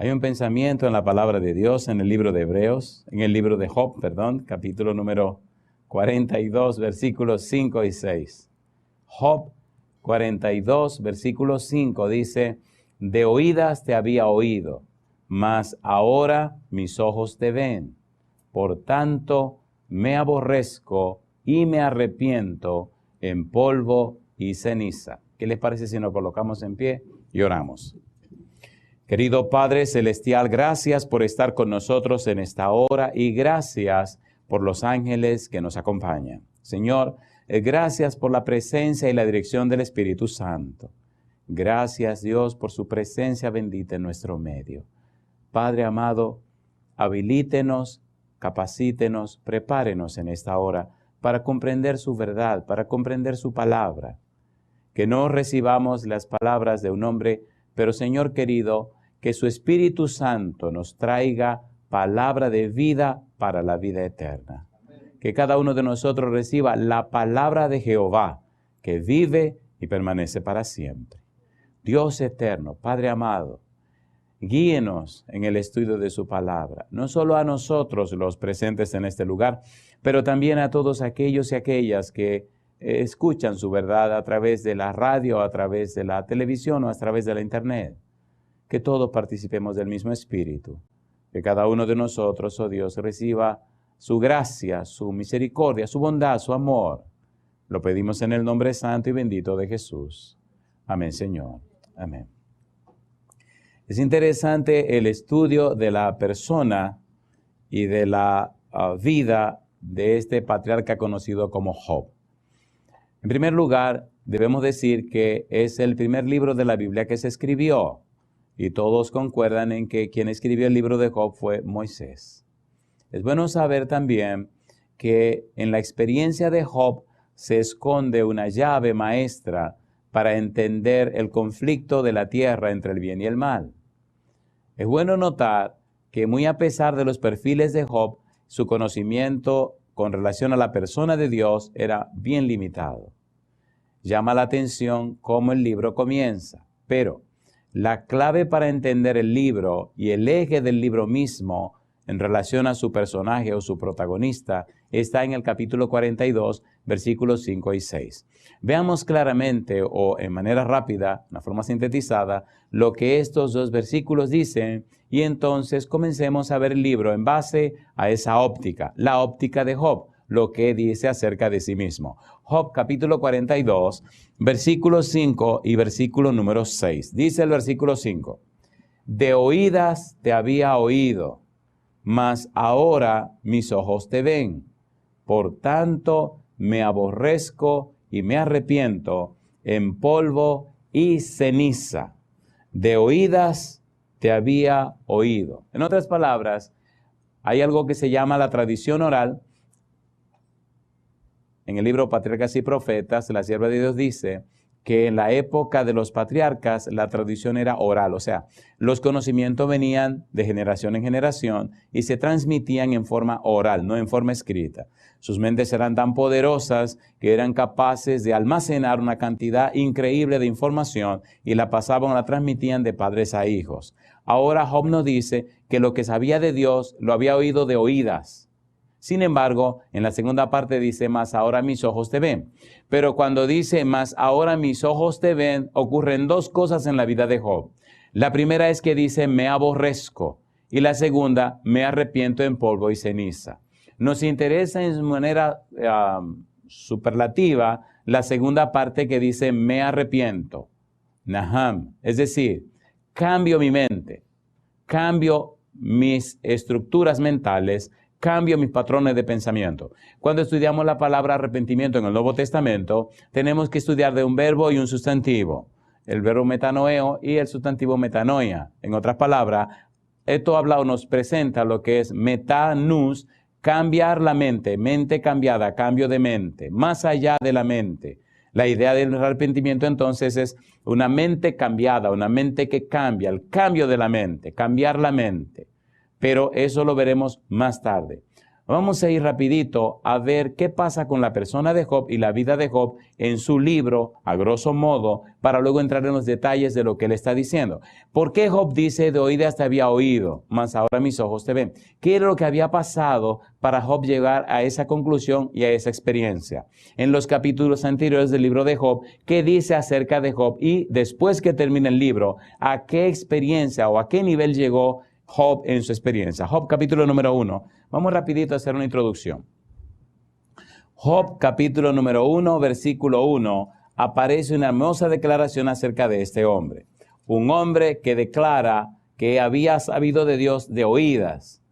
Hay un pensamiento en la palabra de Dios en el libro de Hebreos, en el libro de Job, capítulo número 42, versículos 5 y 6. Job 42, versículo 5 dice: de oídas te había oído, mas ahora mis ojos te ven. Por tanto, me aborrezco y me arrepiento en polvo y ceniza. ¿Qué les parece si nos colocamos en pie y oramos? Querido Padre Celestial, gracias por estar con nosotros en esta hora y gracias por los ángeles que nos acompañan. Señor, gracias por la presencia y la dirección del Espíritu Santo. Gracias, Dios, por su presencia bendita en nuestro medio. Padre amado, habilítenos, capacítenos, prepárenos en esta hora para comprender su verdad, para comprender su palabra. Que no recibamos las palabras de un hombre, pero Señor querido, que su Espíritu Santo nos traiga palabra de vida para la vida eterna. Que cada uno de nosotros reciba la palabra de Jehová, que vive y permanece para siempre. Dios eterno, Padre amado, guíenos en el estudio de su palabra, no solo a nosotros los presentes en este lugar, pero también a todos aquellos y aquellas que escuchan su verdad a través de la radio, a través de la televisión o a través de la internet. Que todos participemos del mismo Espíritu. Que cada uno de nosotros, oh Dios, reciba su gracia, su misericordia, su bondad, su amor. Lo pedimos en el nombre santo y bendito de Jesús. Amén, Señor. Amén. Es interesante el estudio de la persona y de la vida de este patriarca conocido como Job. En primer lugar, debemos decir que es el primer libro de la Biblia que se escribió. Y todos concuerdan en que quien escribió el libro de Job fue Moisés. Es bueno saber también que en la experiencia de Job se esconde una llave maestra para entender el conflicto de la tierra entre el bien y el mal. Es bueno notar que muy a pesar de los perfiles de Job, su conocimiento con relación a la persona de Dios era bien limitado. Llama la atención cómo el libro comienza, pero la clave para entender el libro y el eje del libro mismo en relación a su personaje o su protagonista está en el capítulo 42, versículos 5 y 6. Veamos claramente o en manera rápida, una forma sintetizada, lo que estos dos versículos dicen y entonces comencemos a ver el libro en base a esa óptica, la óptica de Job, lo que dice acerca de sí mismo. Job capítulo 42, versículo 5 y versículo número 6. Dice el versículo 5, de oídas te había oído, mas ahora mis ojos te ven. Por tanto, me aborrezco y me arrepiento en polvo y ceniza. De oídas te había oído. En otras palabras, hay algo que se llama la tradición oral. En el libro Patriarcas y Profetas, la sierva de Dios dice que en la época de los patriarcas la tradición era oral, o sea, los conocimientos venían de generación en generación y se transmitían en forma oral, no en forma escrita. Sus mentes eran tan poderosas que eran capaces de almacenar una cantidad increíble de información y la pasaban o la transmitían de padres a hijos. Ahora Job nos dice que lo que sabía de Dios lo había oído de oídas. Sin embargo, en la segunda parte dice, mas ahora mis ojos te ven. Pero cuando dice, mas ahora mis ojos te ven, ocurren dos cosas en la vida de Job. La primera es que dice, me aborrezco. Y la segunda, me arrepiento en polvo y ceniza. Nos interesa en manera superlativa la segunda parte que dice, me arrepiento. Naham. Es decir, cambio mi mente, cambio mis estructuras mentales, cambio mis patrones de pensamiento. Cuando estudiamos la palabra arrepentimiento en el Nuevo Testamento, tenemos que estudiar de un verbo y un sustantivo. El verbo metanoeo y el sustantivo metanoia. En otras palabras, esto habla o nos presenta lo que es metanus, cambiar la mente, mente cambiada, cambio de mente, más allá de la mente. La idea del arrepentimiento entonces es una mente cambiada, una mente que cambia, el cambio de la mente, cambiar la mente. Pero eso lo veremos más tarde. Vamos a ir rapidito a ver qué pasa con la persona de Job y la vida de Job en su libro, a grosso modo, para luego entrar en los detalles de lo que él está diciendo. ¿Por qué Job dice, de oídas te había oído, mas ahora mis ojos te ven? ¿Qué era lo que había pasado para Job llegar a esa conclusión y a esa experiencia? En los capítulos anteriores del libro de Job, ¿qué dice acerca de Job? Y después que termine el libro, ¿a qué experiencia o a qué nivel llegó Job en su experiencia? Job capítulo número 1. Vamos rapidito a hacer una introducción. Job capítulo número 1, versículo 1, aparece una hermosa declaración acerca de este hombre. Un hombre que declara que había sabido de Dios de oídas.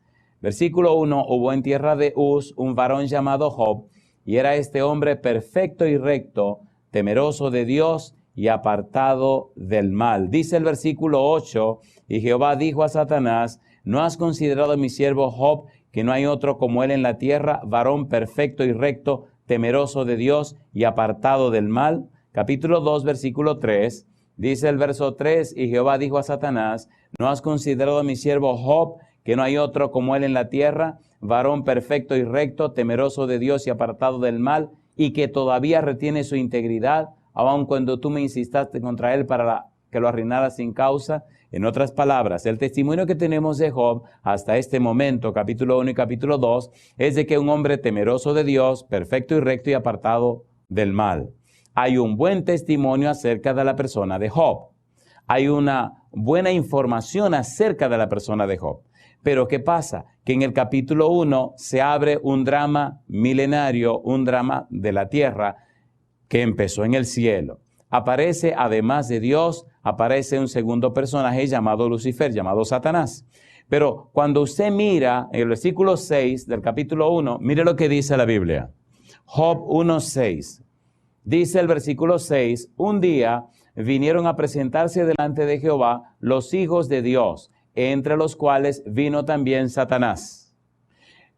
Versículo 1, hubo en tierra de Uz un varón llamado Job, y era este hombre perfecto y recto, temeroso de Dios y apartado del mal. Dice el versículo 8, y Jehová dijo a Satanás, ¿no has considerado a mi siervo Job, que no hay otro como él en la tierra, varón perfecto y recto, temeroso de Dios y apartado del mal? Capítulo 2, versículo 3, dice el verso 3, y Jehová dijo a Satanás, ¿no has considerado a mi siervo Job, que no hay otro como él en la tierra, varón perfecto y recto, temeroso de Dios y apartado del mal, y que todavía retiene su integridad, aun cuando tú me insististe contra él para que lo arruinara sin causa? En otras palabras, el testimonio que tenemos de Job hasta este momento, capítulo 1 y capítulo 2, es de que un hombre temeroso de Dios, perfecto y recto y apartado del mal. Hay un buen testimonio acerca de la persona de Job. Hay una buena información acerca de la persona de Job. Pero ¿qué pasa? Que en el capítulo 1 se abre un drama milenario, un drama de la tierra que empezó en el cielo. Aparece, además de Dios, aparece un segundo personaje llamado Lucifer, llamado Satanás. Pero cuando usted mira en el versículo 6 del capítulo 1, mire lo que dice la Biblia. Job 1:6. Dice el versículo 6, un día vinieron a presentarse delante de Jehová los hijos de Dios, entre los cuales vino también Satanás.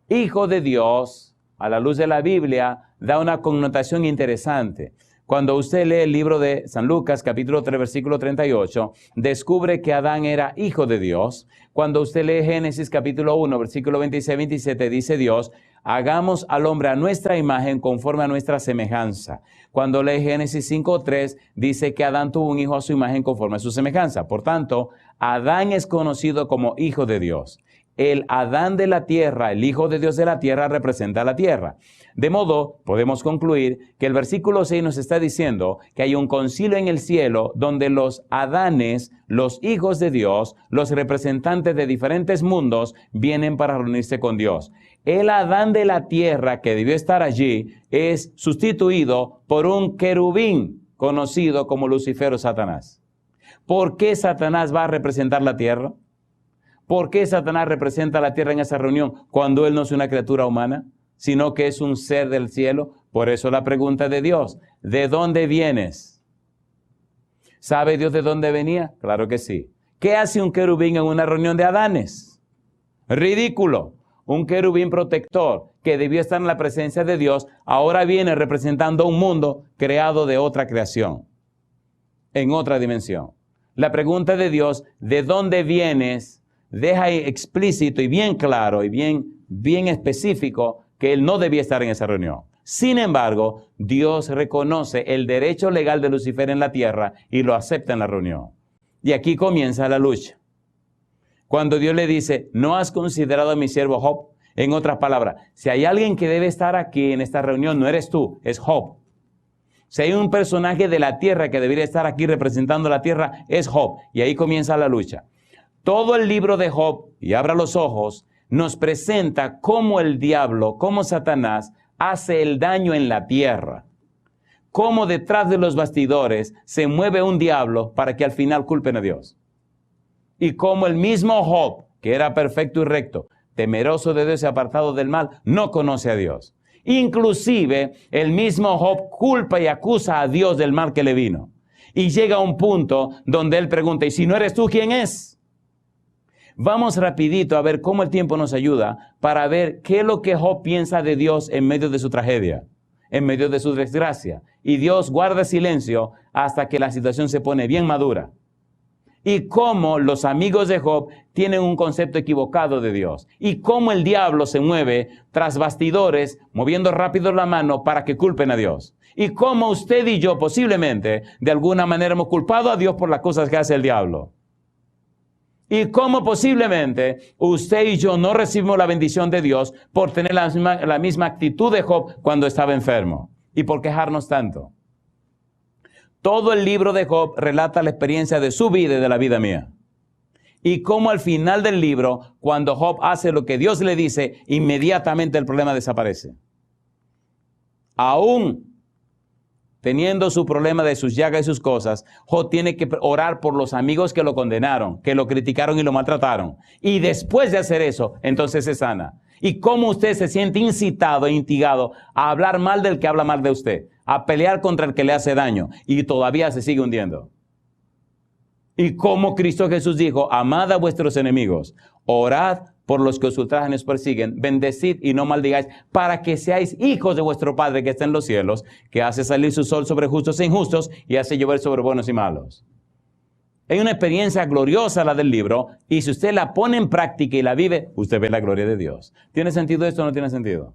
Hijo de Dios, a la luz de la Biblia, da una connotación interesante. Cuando usted lee el libro de San Lucas, capítulo 3, versículo 38, descubre que Adán era hijo de Dios. Cuando usted lee Génesis, capítulo 1, versículo 26-27, dice Dios, hagamos al hombre a nuestra imagen conforme a nuestra semejanza. Cuando lee Génesis 5:3, dice que Adán tuvo un hijo a su imagen conforme a su semejanza. Por tanto, Adán es conocido como hijo de Dios. El Adán de la tierra, el Hijo de Dios de la tierra, representa a la tierra. De modo, podemos concluir que el versículo 6 nos está diciendo que hay un concilio en el cielo donde los Adanes, los hijos de Dios, los representantes de diferentes mundos, vienen para reunirse con Dios. El Adán de la tierra que debió estar allí es sustituido por un querubín conocido como Lucifer o Satanás. ¿Por qué Satanás va a representar la tierra? ¿Por qué Satanás representa la tierra en esa reunión cuando él no es una criatura humana, sino que es un ser del cielo? Por eso la pregunta de Dios, ¿de dónde vienes? ¿Sabe Dios de dónde venía? Claro que sí. ¿Qué hace un querubín en una reunión de Adanes? Ridículo. Un querubín protector que debió estar en la presencia de Dios, ahora viene representando un mundo creado de otra creación, en otra dimensión. La pregunta de Dios, ¿de dónde vienes?, deja explícito y bien claro y bien específico que él no debía estar en esa reunión. Sin embargo, Dios reconoce el derecho legal de Lucifer en la tierra y lo acepta en la reunión. Y aquí comienza la lucha. Cuando Dios le dice, ¿no has considerado a mi siervo Job? En otras palabras, si hay alguien que debe estar aquí en esta reunión, no eres tú, es Job. Si hay un personaje de la tierra que debería estar aquí representando la tierra, es Job. Y ahí comienza la lucha. Todo el libro de Job, y abra los ojos, nos presenta cómo el diablo, cómo Satanás hace el daño en la tierra. Cómo detrás de los bastidores se mueve un diablo para que al final culpen a Dios. Y cómo el mismo Job, que era perfecto y recto, temeroso de Dios y apartado del mal, no conoce a Dios. Inclusive, el mismo Job culpa y acusa a Dios del mal que le vino. Y llega a un punto donde él pregunta, ¿y si no eres tú, quién es? Vamos rapidito a ver cómo el tiempo nos ayuda para ver qué es lo que Job piensa de Dios en medio de su tragedia, en medio de su desgracia. Y Dios guarda silencio hasta que la situación se pone bien madura. y cómo los amigos de Job tienen un concepto equivocado de Dios y cómo el diablo se mueve tras bastidores, moviendo rápido la mano para que culpen a Dios. Y cómo usted y yo posiblemente de alguna manera hemos culpado a Dios por las cosas que hace el diablo. Y cómo posiblemente usted y yo no recibimos la bendición de Dios por tener la misma actitud de Job cuando estaba enfermo. Y por quejarnos tanto. Todo el libro de Job relata la experiencia de su vida y de la vida mía. Y cómo al final del libro, cuando Job hace lo que Dios le dice, inmediatamente el problema desaparece. Aún teniendo su problema de sus llagas y sus cosas, Job tiene que orar por los amigos que lo condenaron, que lo criticaron y lo maltrataron. Y después de hacer eso, entonces se sana. Y cómo usted se siente incitado e instigado a hablar mal del que habla mal de usted, a pelear contra el que le hace daño, y todavía se sigue hundiendo. Y como Cristo Jesús dijo, amad a vuestros enemigos, orad por los que os ultrajan y os persiguen, bendecid y no maldigáis, para que seáis hijos de vuestro Padre que está en los cielos, que hace salir su sol sobre justos e injustos y hace llover sobre buenos y malos. Hay una experiencia gloriosa la del libro, y si usted la pone en práctica y la vive, usted ve la gloria de Dios. ¿Tiene sentido esto o no tiene sentido?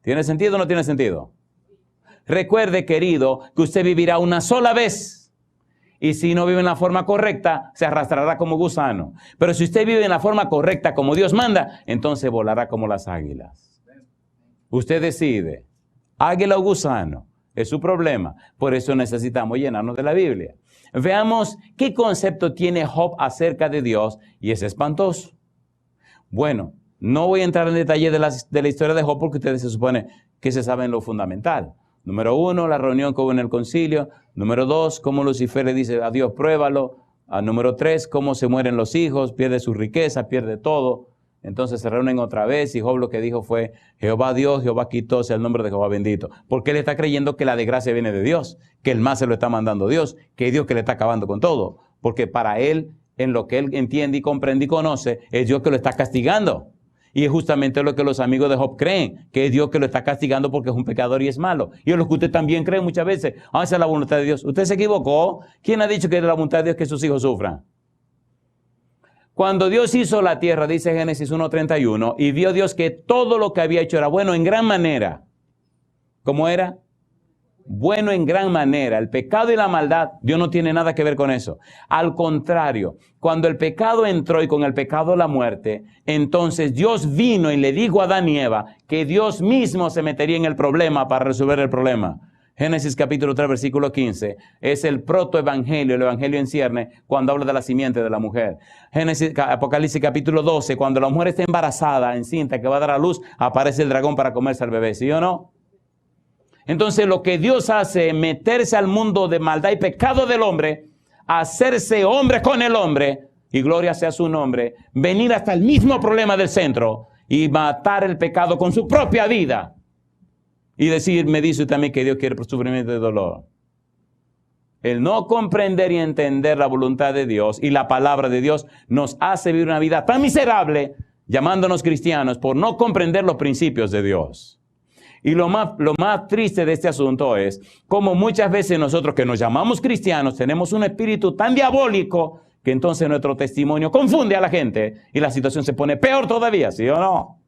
¿Tiene sentido o no tiene sentido? Recuerde, querido, que usted vivirá una sola vez. Y si no vive en la forma correcta, se arrastrará como gusano. Pero si usted vive en la forma correcta, como Dios manda, entonces volará como las águilas. Usted decide, águila o gusano, es su problema. Por eso necesitamos llenarnos de la Biblia. Veamos qué concepto tiene Job acerca de Dios, y es espantoso. Bueno, no voy a entrar en detalle de la historia de Job, porque ustedes se supone que se saben lo fundamental. Número 1, la reunión que hubo en el concilio. Número 2, cómo Lucifer le dice a Dios, pruébalo. Número 3, cómo se mueren los hijos, pierde su riqueza, pierde todo. Entonces se reúnen otra vez y Job lo que dijo fue, Jehová Dios, Jehová quitó, sea el nombre de Jehová bendito. Porque él está creyendo que la desgracia viene de Dios, que el mal se lo está mandando Dios, que es Dios que le está acabando con todo. Porque para él, en lo que él entiende y comprende y conoce, es Dios que lo está castigando. Y es justamente lo que los amigos de Job creen, que es Dios que lo está castigando porque es un pecador y es malo. Y es lo que usted también cree muchas veces. Esa es la voluntad de Dios. ¿Usted se equivocó? ¿Quién ha dicho que es la voluntad de Dios que sus hijos sufran? Cuando Dios hizo la tierra, dice Génesis 1:31, y vio Dios que todo lo que había hecho era bueno en gran manera. ¿Cómo era? Bueno en gran manera. El pecado y la maldad, Dios no tiene nada que ver con eso. Al contrario, cuando el pecado entró y con el pecado la muerte, entonces Dios vino y le dijo a Adán y Eva que Dios mismo se metería en el problema para resolver el problema. Génesis capítulo 3, versículo 15, es el protoevangelio, el evangelio en cierne, cuando habla de la simiente de la mujer. Apocalipsis capítulo 12, cuando la mujer está embarazada, encinta, que va a dar a luz, aparece el dragón para comerse al bebé, ¿sí o no? Entonces lo que Dios hace es meterse al mundo de maldad y pecado del hombre, hacerse hombre con el hombre, y gloria sea su nombre, venir hasta el mismo problema del centro y matar el pecado con su propia vida. Y decir, me dice usted también que Dios quiere por sufrimiento y dolor. El no comprender y entender la voluntad de Dios y la palabra de Dios nos hace vivir una vida tan miserable, llamándonos cristianos, por no comprender los principios de Dios. Y lo más triste de este asunto es como muchas veces nosotros que nos llamamos cristianos tenemos un espíritu tan diabólico que entonces nuestro testimonio confunde a la gente y la situación se pone peor todavía, ¿sí o no?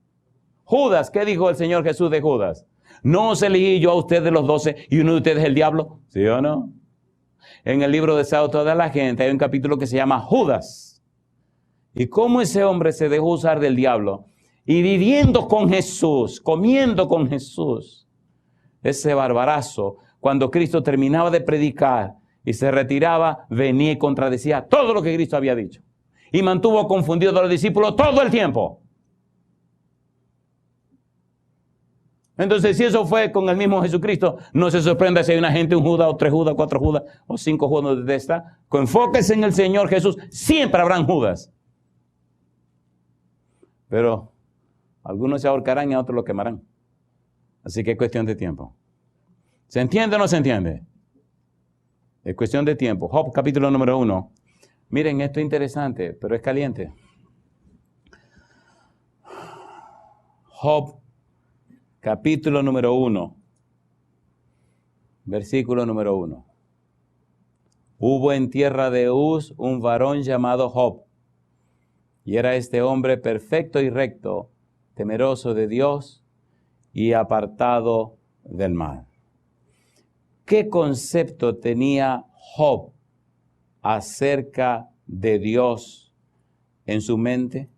Judas, ¿qué dijo el Señor Jesús de Judas? ¿No os elegí yo a ustedes de los 12 y uno de ustedes es el diablo? ¿Sí o no? En el libro de Sao toda la gente hay un capítulo que se llama Judas. Y cómo ese hombre se dejó usar del diablo. Y viviendo con Jesús, comiendo con Jesús, ese barbarazo, cuando Cristo terminaba de predicar y se retiraba, venía y contradecía todo lo que Cristo había dicho. Y mantuvo confundidos a los discípulos todo el tiempo. Entonces, si eso fue con el mismo Jesucristo, no se sorprenda si hay una gente, un Judas, o 3 Judas, 4 Judas, o 5 Judas donde está. Enfóquese en el Señor Jesús, siempre habrán Judas. Pero algunos se ahorcarán y a otros lo quemarán. Así que es cuestión de tiempo. ¿Se entiende o no se entiende? Es cuestión de tiempo. Job, capítulo número 1. Miren, esto es interesante, pero es caliente. Job, capítulo número 1. Versículo número 1. Hubo en tierra de Uz un varón llamado Job, y era este hombre perfecto y recto, temeroso de Dios y apartado del mal. ¿Qué concepto tenía Job acerca de Dios en su mente?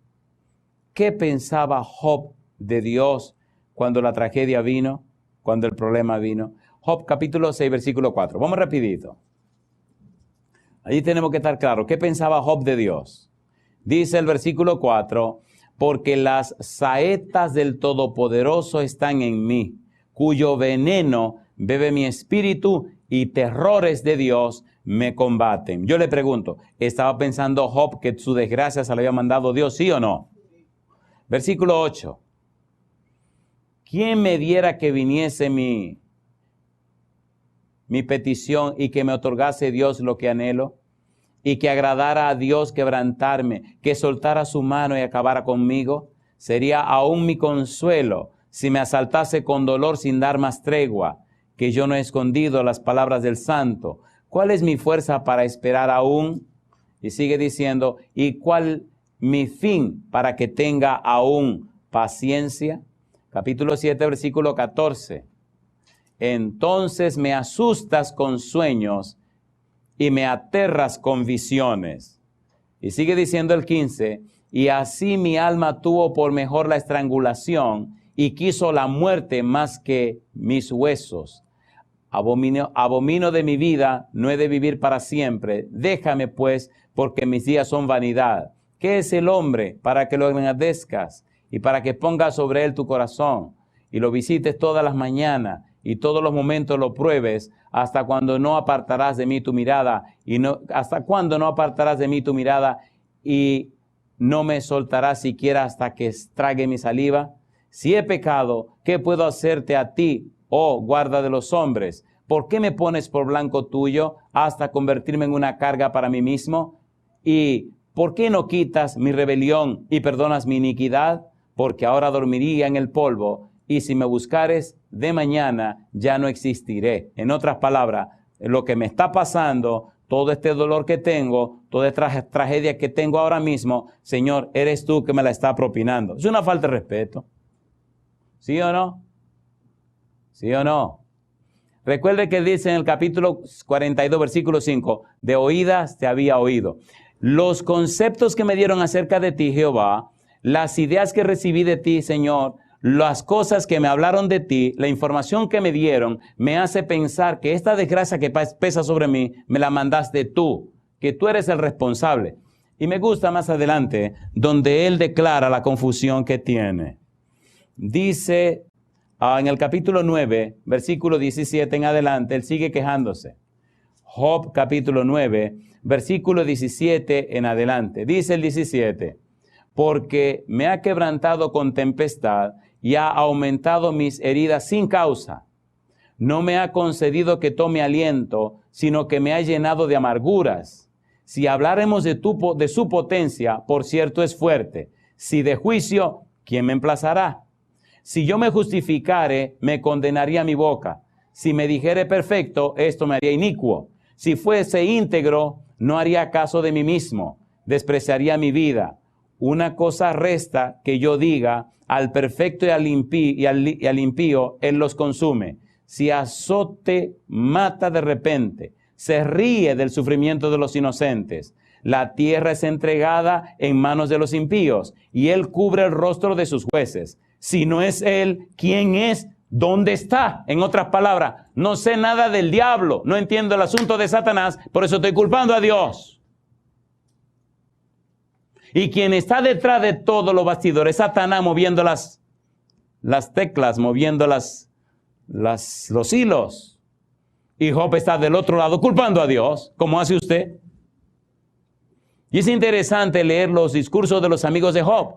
¿Qué pensaba Job de Dios cuando la tragedia vino, cuando el problema vino? Job capítulo 6, versículo 4. Vamos rapidito. Allí tenemos que estar claros. ¿Qué pensaba Job de Dios? Dice el versículo 4, porque las saetas del Todopoderoso están en mí, cuyo veneno bebe mi espíritu y terrores de Dios me combaten. Yo le pregunto, ¿estaba pensando Job que su desgracia se la había mandado Dios, sí o no? Versículo 8. ¿Quién me diera que viniese mi petición y que me otorgase Dios lo que anhelo? Y que agradara a Dios quebrantarme, que soltara su mano y acabara conmigo. Sería aún mi consuelo si me asaltase con dolor sin dar más tregua, que yo no he escondido las palabras del santo. ¿Cuál es mi fuerza para esperar aún? Y sigue diciendo, ¿y cuál mi fin para que tenga aún paciencia? Capítulo 7, versículo 14. Entonces me asustas con sueños y me aterras con visiones. Y sigue diciendo el 15, y así mi alma tuvo por mejor la estrangulación y quiso la muerte más que mis huesos. Abomino de mi vida, no he de vivir para siempre. Déjame pues, porque mis días son vanidad. ¿Qué es el hombre para que lo engrandezcas y para que pongas sobre él tu corazón y lo visites todas las mañanas y todos los momentos lo pruebes? ¿Hasta cuando no apartarás de mí tu mirada? ¿Hasta cuándo no apartarás de mí tu mirada y no me soltarás siquiera hasta que trague mi saliva? Si he pecado, ¿qué puedo hacerte a ti, oh guarda de los hombres? ¿Por qué me pones por blanco tuyo hasta convertirme en una carga para mí mismo? ¿Y por qué no quitas mi rebelión y perdonas mi iniquidad? Porque ahora dormiría en el polvo, y si me buscares de mañana ya no existiré. En otras palabras, lo que me está pasando, todo este dolor que tengo, toda esta tragedia que tengo ahora mismo, Señor, eres tú que me la está propinando. Es una falta de respeto. ¿Sí o no? ¿Sí o no? Recuerde que dice en el capítulo 42, versículo 5, de oídas te había oído. Los conceptos que me dieron acerca de ti, Jehová, las ideas que recibí de ti, Señor, las cosas que me hablaron de ti, la información que me dieron, me hace pensar que esta desgracia que pesa sobre mí, me la mandaste tú, que tú eres el responsable. Y me gusta más adelante, donde él declara la confusión que tiene. Dice en el capítulo 9, versículo 17 en adelante, él sigue quejándose. Job capítulo 9, versículo 17 en adelante. Dice el 17, porque me ha quebrantado con tempestad y ha aumentado mis heridas sin causa. No me ha concedido que tome aliento, sino que me ha llenado de amarguras. Si habláremos de su potencia, por cierto es fuerte. Si de juicio, ¿quién me emplazará? Si yo me justificare, me condenaría mi boca. Si me dijere perfecto, esto me haría inicuo. Si fuese íntegro, no haría caso de mí mismo. Despreciaría mi vida. Una cosa resta que yo diga, al perfecto y al impío, él los consume. Si azote mata de repente, se ríe del sufrimiento de los inocentes. La tierra es entregada en manos de los impíos, y él cubre el rostro de sus jueces. Si no es él, ¿quién es? ¿Dónde está? En otras palabras, no sé nada del diablo, no entiendo el asunto de Satanás, por eso estoy culpando a Dios. Y quien está detrás de todos los bastidores, Satanás moviendo las teclas, moviendo los hilos. Y Job está del otro lado culpando a Dios, como hace usted. Y es interesante leer los discursos de los amigos de Job.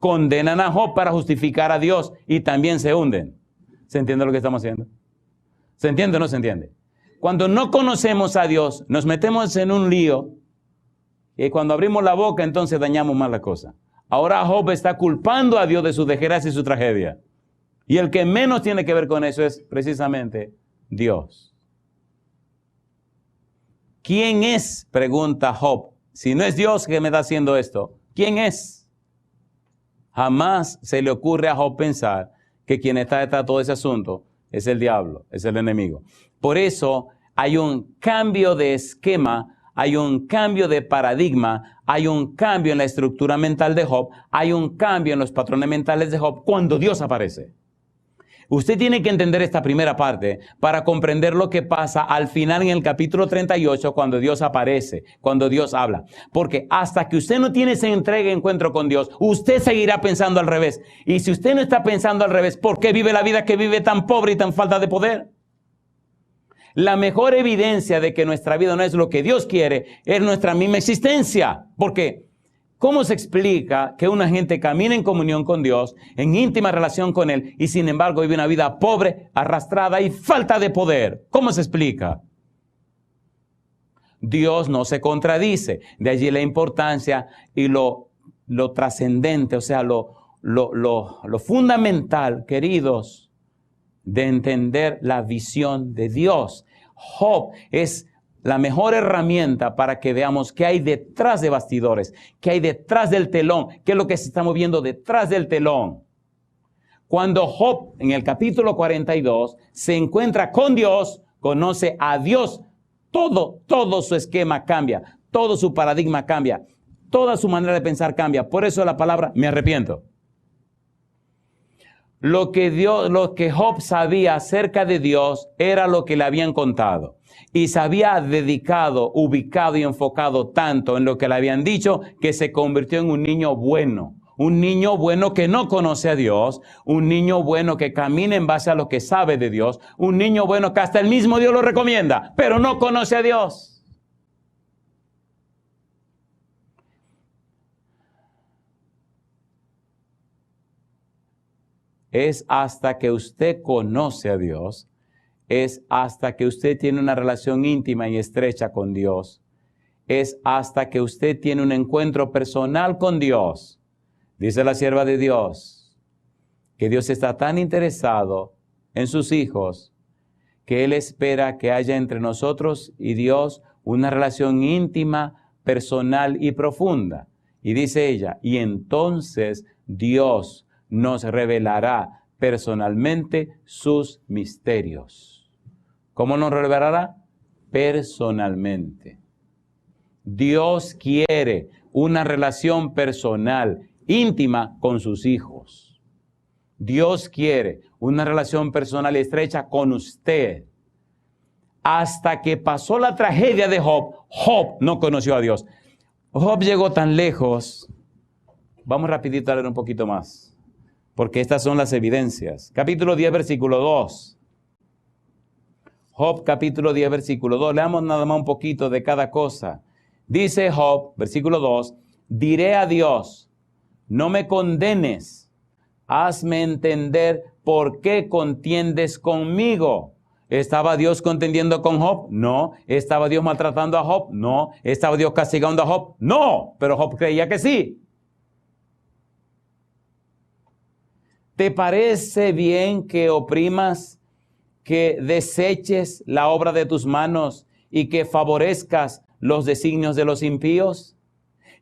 Condenan a Job para justificar a Dios y también se hunden. ¿Se entiende lo que estamos haciendo? ¿Se entiende o no se entiende? Cuando no conocemos a Dios, nos metemos en un lío y cuando abrimos la boca, entonces dañamos más la cosa. Ahora Job está culpando a Dios de su desgracia y su tragedia. Y el que menos tiene que ver con eso es precisamente Dios. ¿Quién es? Pregunta Job. Si no es Dios que me está haciendo esto, ¿quién es? Jamás se le ocurre a Job pensar que quien está detrás de todo ese asunto es el diablo, es el enemigo. Por eso hay un cambio de esquema, hay un cambio de paradigma, hay un cambio en la estructura mental de Job, hay un cambio en los patrones mentales de Job cuando Dios aparece. Usted tiene que entender esta primera parte para comprender lo que pasa al final en el capítulo 38 cuando Dios aparece, cuando Dios habla. Porque hasta que usted no tiene ese entrega y encuentro con Dios, usted seguirá pensando al revés. Y si usted no está pensando al revés, ¿por qué vive la vida que vive tan pobre y tan falta de poder? La mejor evidencia de que nuestra vida no es lo que Dios quiere es nuestra misma existencia. ¿Por qué? ¿Cómo se explica que una gente camina en comunión con Dios, en íntima relación con Él, y sin embargo vive una vida pobre, arrastrada y falta de poder? ¿Cómo se explica? Dios no se contradice. De allí la importancia y lo trascendente, o sea, lo fundamental, queridos, de entender la visión de Dios. Job es la mejor herramienta para que veamos qué hay detrás de bastidores, qué hay detrás del telón, qué es lo que se está moviendo detrás del telón. Cuando Job, en el capítulo 42, se encuentra con Dios, conoce a Dios, todo su esquema cambia, todo su paradigma cambia, toda su manera de pensar cambia. Por eso la palabra me arrepiento. Lo que Job sabía acerca de Dios era lo que le habían contado. Y se había dedicado, ubicado y enfocado tanto en lo que le habían dicho que se convirtió en un niño bueno. Un niño bueno que no conoce a Dios. Un niño bueno que camina en base a lo que sabe de Dios. Un niño bueno que hasta el mismo Dios lo recomienda, pero no conoce a Dios. Es hasta que usted conoce a Dios, es hasta que usted tiene una relación íntima y estrecha con Dios, es hasta que usted tiene un encuentro personal con Dios. Dice la sierva de Dios, que Dios está tan interesado en sus hijos, que Él espera que haya entre nosotros y Dios una relación íntima, personal y profunda. Y dice ella, y entonces Dios nos revelará personalmente sus misterios. ¿Cómo nos revelará? Personalmente. Dios quiere una relación personal, íntima con sus hijos. Dios quiere una relación personal y estrecha con usted. Hasta que pasó la tragedia de Job, Job no conoció a Dios. Job llegó tan lejos. Vamos rapidito a leer un poquito más, porque estas son las evidencias. Capítulo 10, versículo 2. Job, capítulo 10, versículo 2. Leamos nada más un poquito de cada cosa. Dice Job, versículo 2, diré a Dios, no me condenes, hazme entender por qué contiendes conmigo. ¿Estaba Dios contendiendo con Job? No. ¿Estaba Dios maltratando a Job? No. ¿Estaba Dios castigando a Job? No. Pero Job creía que sí. ¿Te parece bien que oprimas, que deseches la obra de tus manos y que favorezcas los designios de los impíos?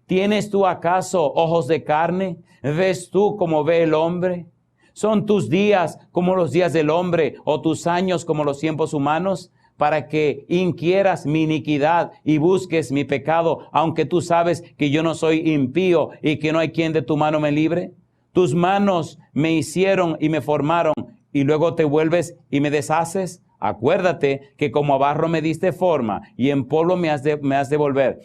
¿Tienes tú acaso ojos de carne? ¿Ves tú como ve el hombre? ¿Son tus días como los días del hombre o tus años como los tiempos humanos? Para que inquieras mi iniquidad y busques mi pecado, aunque tú sabes que yo no soy impío y que no hay quien de tu mano me libre. Tus manos me hicieron y me formaron, y luego te vuelves y me deshaces. Acuérdate que como a barro me diste forma, y en polvo me has de volver.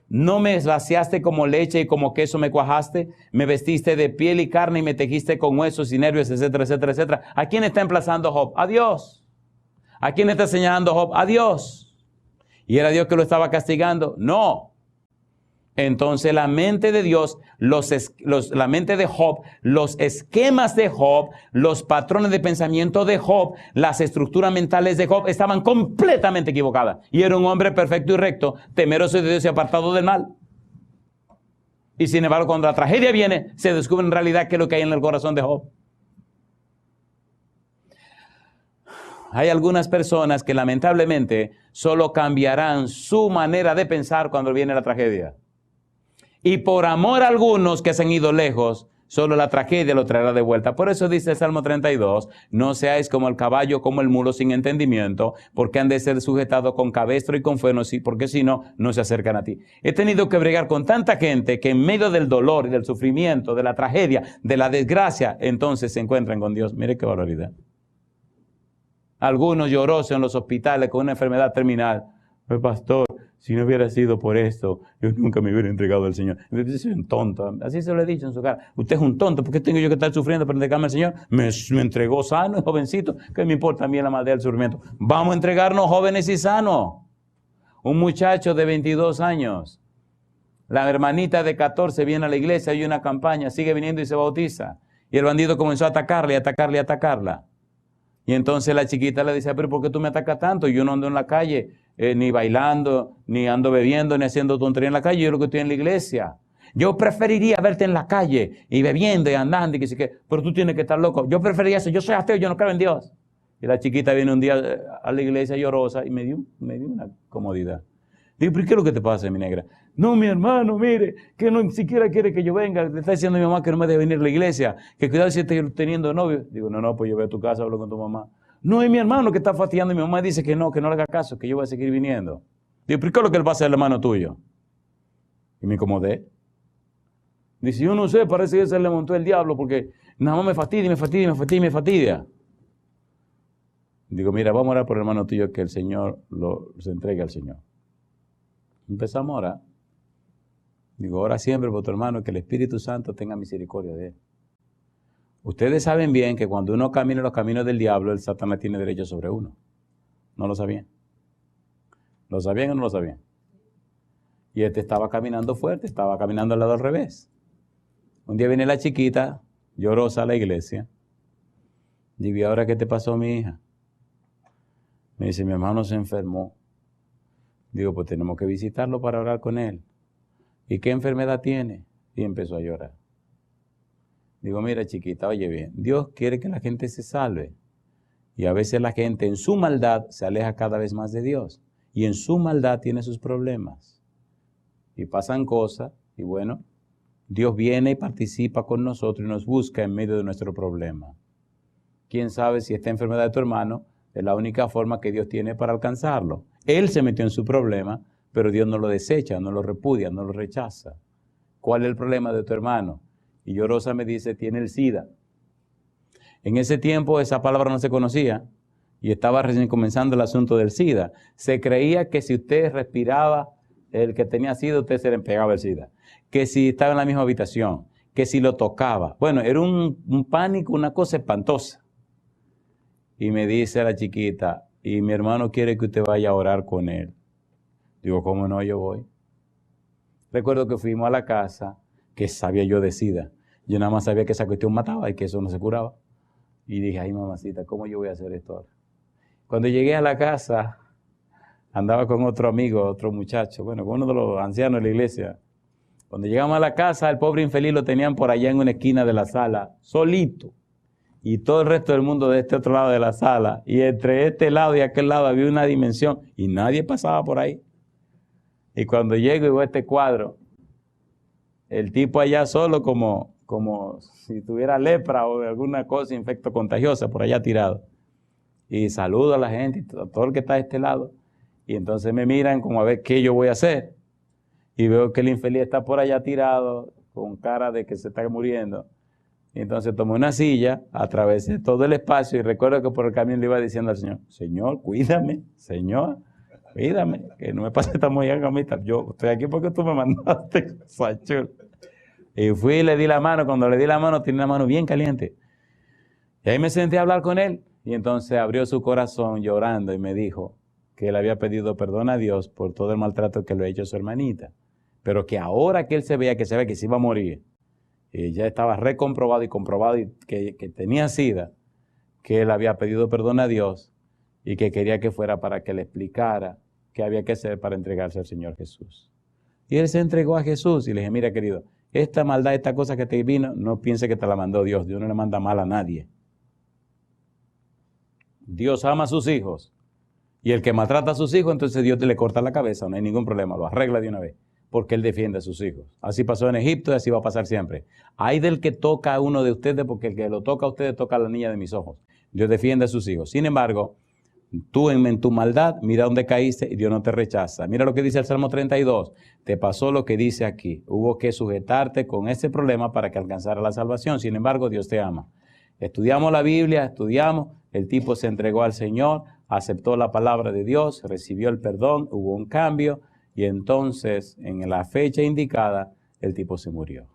No me vaciaste como leche y como queso me cuajaste. Me vestiste de piel y carne y me tejiste con huesos y nervios, etcétera, etcétera, etcétera. ¿A quién está emplazando Job? A Dios. ¿A quién está señalando Job? A Dios. ¿Y era Dios que lo estaba castigando? No. Entonces la mente de Dios, la mente de Job, los esquemas de Job, los patrones de pensamiento de Job, las estructuras mentales de Job estaban completamente equivocadas. Y era un hombre perfecto y recto, temeroso de Dios y apartado del mal. Y sin embargo, cuando la tragedia viene, se descubre en realidad qué es lo que hay en el corazón de Job. Hay algunas personas que lamentablemente solo cambiarán su manera de pensar cuando viene la tragedia. Y por amor a algunos que se han ido lejos, solo la tragedia lo traerá de vuelta. Por eso dice el Salmo 32, no seáis como el caballo, como el mulo sin entendimiento, porque han de ser sujetados con cabestro y con freno, porque si no, no se acercan a ti. He tenido que bregar con tanta gente que en medio del dolor y del sufrimiento, de la tragedia, de la desgracia, entonces se encuentran con Dios. Mire qué barbaridad. Algunos llorosos en los hospitales con una enfermedad terminal. Pues pastor, si no hubiera sido por esto, yo nunca me hubiera entregado al Señor. Yo soy un tonto. Así se lo he dicho en su cara. Usted es un tonto. ¿Por qué tengo yo que estar sufriendo para entregarme al Señor? Me entregó sano y jovencito. ¿Qué me importa a mí la maldad del sufrimiento? Vamos a entregarnos jóvenes y sanos. Un muchacho de 22 años. La hermanita de 14 viene a la iglesia, hay una campaña, sigue viniendo y se bautiza. Y el bandido comenzó a atacarle, y atacarle, y atacarla. Y entonces la chiquita le dice, pero ¿por qué tú me atacas tanto? Yo no ando en la calle, ni bailando, ni ando bebiendo, ni haciendo tontería en la calle, yo lo que estoy en la iglesia. Yo preferiría verte en la calle, y bebiendo, y andando, y que sí que, pero tú tienes que estar loco. Yo preferiría eso, yo soy ateo, yo no creo en Dios. Y la chiquita viene un día a la iglesia llorosa, y me dio una comodidad. Digo, ¿pero qué es lo que te pasa, mi negra? No, mi hermano, mire, que no siquiera quiere que yo venga. Le está diciendo a mi mamá que no me debe venir a la iglesia, que cuidado si estoy teniendo novio. Digo, no, pues yo voy a tu casa, hablo con tu mamá. No, es mi hermano que está fastidiando y mi mamá dice que no le haga caso, que yo voy a seguir viniendo. Digo, ¿pero qué es lo que él va a hacer, el hermano tuyo? Y me incomodé. Dice, yo no sé, parece que se le montó el diablo porque nada más me fastidia. Digo, mira, vamos a orar por el hermano tuyo que el Señor se entregue al Señor. Empezamos a orar. Digo, ora siempre por tu hermano, que el Espíritu Santo tenga misericordia de él. Ustedes saben bien que cuando uno camina los caminos del diablo, el Satanás tiene derecho sobre uno. ¿No lo sabían? ¿Lo sabían o no lo sabían? Y este estaba caminando fuerte, estaba caminando al lado al revés. Un día viene la chiquita, llorosa a la iglesia. Digo, ¿y ahora qué te pasó, mi hija? Me dice, mi hermano se enfermó. Digo, pues tenemos que visitarlo para orar con él. ¿Y qué enfermedad tiene? Y empezó a llorar. Digo, mira chiquita, oye bien, Dios quiere que la gente se salve. Y a veces la gente en su maldad se aleja cada vez más de Dios. Y en su maldad tiene sus problemas. Y pasan cosas, y bueno, Dios viene y participa con nosotros y nos busca en medio de nuestro problema. ¿Quién sabe si esta enfermedad de tu hermano es la única forma que Dios tiene para alcanzarlo? Él se metió en su problema, pero Dios no lo desecha, no lo repudia, no lo rechaza. ¿Cuál es el problema de tu hermano? Y llorosa me dice, tiene el SIDA. En ese tiempo esa palabra no se conocía y estaba recién comenzando el asunto del SIDA. Se creía que si usted respiraba el que tenía SIDA, usted se le pegaba el SIDA. Que si estaba en la misma habitación, que si lo tocaba. Bueno, era un pánico, una cosa espantosa. Y me dice la chiquita, y mi hermano quiere que usted vaya a orar con él. Digo, ¿cómo no? Yo voy. Recuerdo que fuimos a la casa, que sabía yo de SIDA. Yo nada más sabía que esa cuestión mataba y que eso no se curaba. Y dije, ay mamacita, ¿cómo yo voy a hacer esto ahora? Cuando llegué a la casa, andaba con otro amigo, otro muchacho, bueno, con uno de los ancianos de la iglesia. Cuando llegamos a la casa, el pobre infeliz lo tenían por allá en una esquina de la sala, solito. Y todo el resto del mundo de este otro lado de la sala. Y entre este lado y aquel lado había una dimensión y nadie pasaba por ahí. Y cuando llego y veo este cuadro, el tipo allá solo como si tuviera lepra o alguna cosa infecto contagiosa por allá tirado. Y saludo a la gente, todo el que está de este lado. Y entonces me miran como a ver qué yo voy a hacer. Y veo que el infeliz está por allá tirado, con cara de que se está muriendo. Y entonces tomé una silla, atravesé todo el espacio y recuerdo que por el camino le iba diciendo al Señor, Señor, cuídame, Señor, cuídame, que no me pase esta mollera gamita. Yo estoy aquí porque tú me mandaste, cosa chula. Y fui y le di la mano. Cuando le di la mano, tenía la mano bien caliente. Y ahí me senté a hablar con él. Y entonces abrió su corazón llorando y me dijo que él había pedido perdón a Dios por todo el maltrato que le ha hecho a su hermanita. Pero que ahora que él se veía que se iba a morir, y ya estaba recomprobado y comprobado y que tenía SIDA, que él había pedido perdón a Dios y que quería que fuera para que le explicara qué había que hacer para entregarse al Señor Jesús. Y él se entregó a Jesús y le dije, mira querido, esta maldad, esta cosa que te vino, no piense que te la mandó Dios. Dios no le manda mal a nadie. Dios ama a sus hijos. Y el que maltrata a sus hijos, entonces Dios te le corta la cabeza, no hay ningún problema, lo arregla de una vez, porque Él defiende a sus hijos. Así pasó en Egipto y así va a pasar siempre. Hay del que toca a uno de ustedes, porque el que lo toca a ustedes toca a la niña de mis ojos. Dios defiende a sus hijos. Sin embargo, tú en tu maldad, mira dónde caíste y Dios no te rechaza. Mira lo que dice el Salmo 32. Te pasó lo que dice aquí. Hubo que sujetarte con ese problema para que alcanzara la salvación. Sin embargo, Dios te ama. Estudiamos la Biblia, el tipo se entregó al Señor, aceptó la palabra de Dios, recibió el perdón, hubo un cambio y entonces en la fecha indicada el tipo se murió.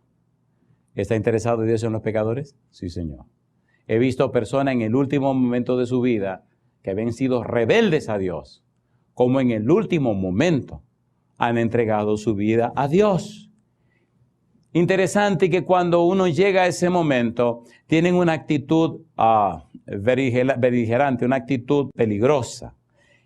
¿Está interesado Dios en los pecadores? Sí, Señor. He visto personas en el último momento de su vida que habían sido rebeldes a Dios, como en el último momento han entregado su vida a Dios. Interesante que cuando uno llega a ese momento, tienen una actitud beligerante, una actitud peligrosa.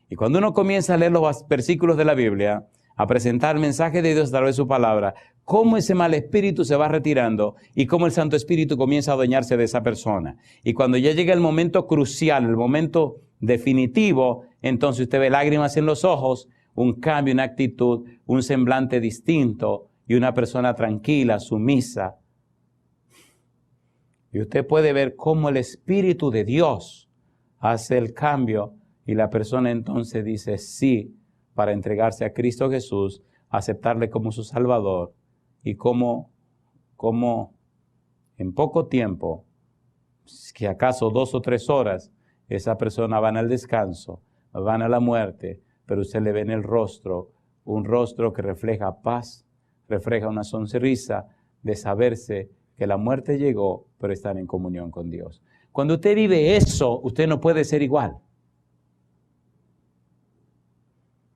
Y cuando uno comienza a leer los versículos de la Biblia, a presentar el mensaje de Dios a través de su palabra, cómo ese mal espíritu se va retirando y cómo el Santo Espíritu comienza a adueñarse de esa persona. Y cuando ya llega el momento crucial, el momento definitivo, entonces usted ve lágrimas en los ojos, un cambio, una actitud, un semblante distinto y una persona tranquila, sumisa. Y usted puede ver cómo el Espíritu de Dios hace el cambio y la persona entonces dice sí para entregarse a Cristo Jesús, aceptarle como su Salvador y cómo en poco tiempo, que acaso 2 o 3 horas, esa persona van al descanso, van a la muerte, pero usted le ve en el rostro, un rostro que refleja paz, refleja una sonrisa de saberse que la muerte llegó, pero están en comunión con Dios. Cuando usted vive eso, usted no puede ser igual.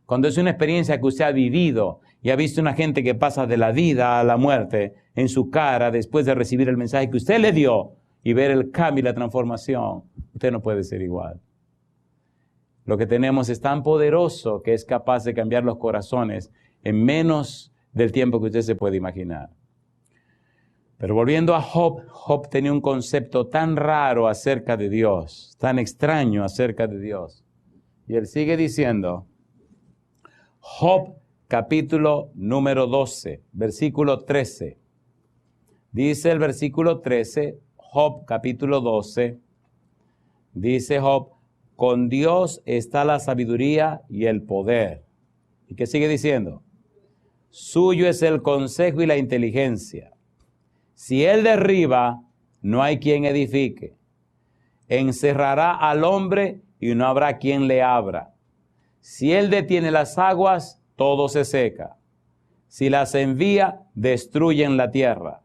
Cuando es una experiencia que usted ha vivido y ha visto una gente que pasa de la vida a la muerte en su cara después de recibir el mensaje que usted le dio y ver el cambio y la transformación, usted no puede ser igual. Lo que tenemos es tan poderoso que es capaz de cambiar los corazones en menos del tiempo que usted se puede imaginar. Pero volviendo a Job, Job tenía un concepto tan raro acerca de Dios, tan extraño acerca de Dios. Y él sigue diciendo, Job capítulo número 12, versículo 13. Dice el versículo 13, Job capítulo 12, dice Job, con Dios está la sabiduría y el poder. ¿Y qué sigue diciendo? Suyo es el consejo y la inteligencia. Si Él derriba, no hay quien edifique. Encerrará al hombre y no habrá quien le abra. Si Él detiene las aguas, todo se seca. Si las envía, destruyen la tierra.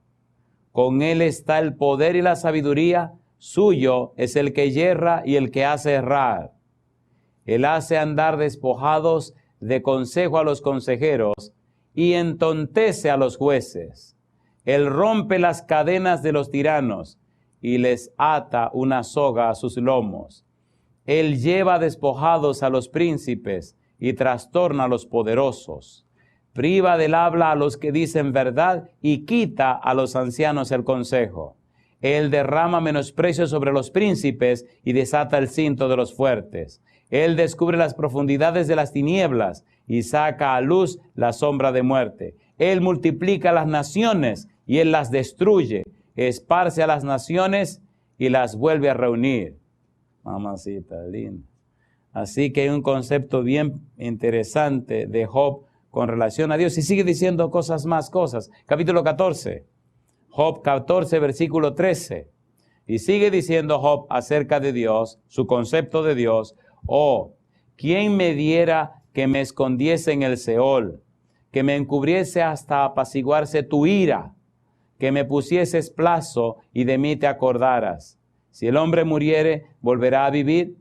Con Él está el poder y la sabiduría. Suyo es el que yerra y el que hace errar. Él hace andar despojados de consejo a los consejeros y entontece a los jueces. Él rompe las cadenas de los tiranos y les ata una soga a sus lomos. Él lleva despojados a los príncipes y trastorna a los poderosos. Priva del habla a los que dicen verdad y quita a los ancianos el consejo. Él derrama menosprecio sobre los príncipes y desata el cinto de los fuertes. Él descubre las profundidades de las tinieblas y saca a luz la sombra de muerte. Él multiplica las naciones y Él las destruye. Esparce a las naciones y las vuelve a reunir. Mamacita linda. Así que hay un concepto bien interesante de Job con relación a Dios. Y sigue diciendo cosas. Capítulo 14. Job 14, versículo 13. Y sigue diciendo Job acerca de Dios, su concepto de Dios. Oh, ¿quién me diera que me escondiese en el Seol, que me encubriese hasta apaciguarse tu ira, que me pusieses plazo y de mí te acordaras? Si el hombre muriere, volverá a vivir.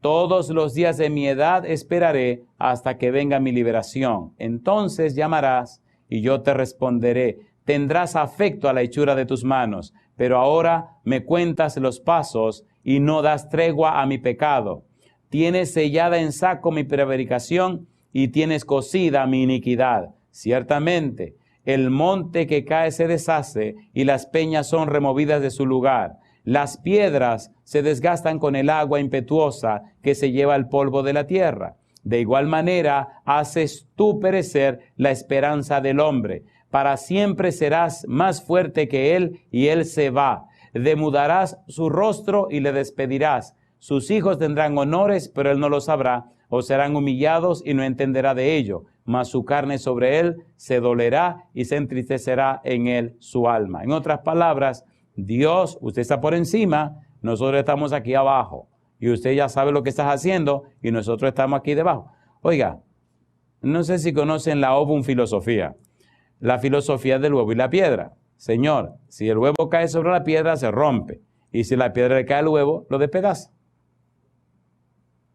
Todos los días de mi edad esperaré hasta que venga mi liberación. Entonces llamarás y yo te responderé. Tendrás afecto a la hechura de tus manos, pero ahora me cuentas los pasos y no das tregua a mi pecado. Tienes sellada en saco mi prevaricación y tienes cosida mi iniquidad. Ciertamente, el monte que cae se deshace y las peñas son removidas de su lugar. Las piedras se desgastan con el agua impetuosa que se lleva el polvo de la tierra. De igual manera, haces tú perecer la esperanza del hombre. Para siempre serás más fuerte que él y él se va. Demudarás su rostro y le despedirás. Sus hijos tendrán honores, pero él no lo sabrá, o serán humillados y no entenderá de ello. Mas su carne sobre él se dolerá y se entristecerá en él su alma. En otras palabras, Dios, usted está por encima, nosotros estamos aquí abajo. Y usted ya sabe lo que estás haciendo y nosotros estamos aquí debajo. Oiga, no sé si conocen la Ovum filosofía. La filosofía del huevo y la piedra. Señor, si el huevo cae sobre la piedra, se rompe. Y si la piedra le cae al huevo, lo despedaza.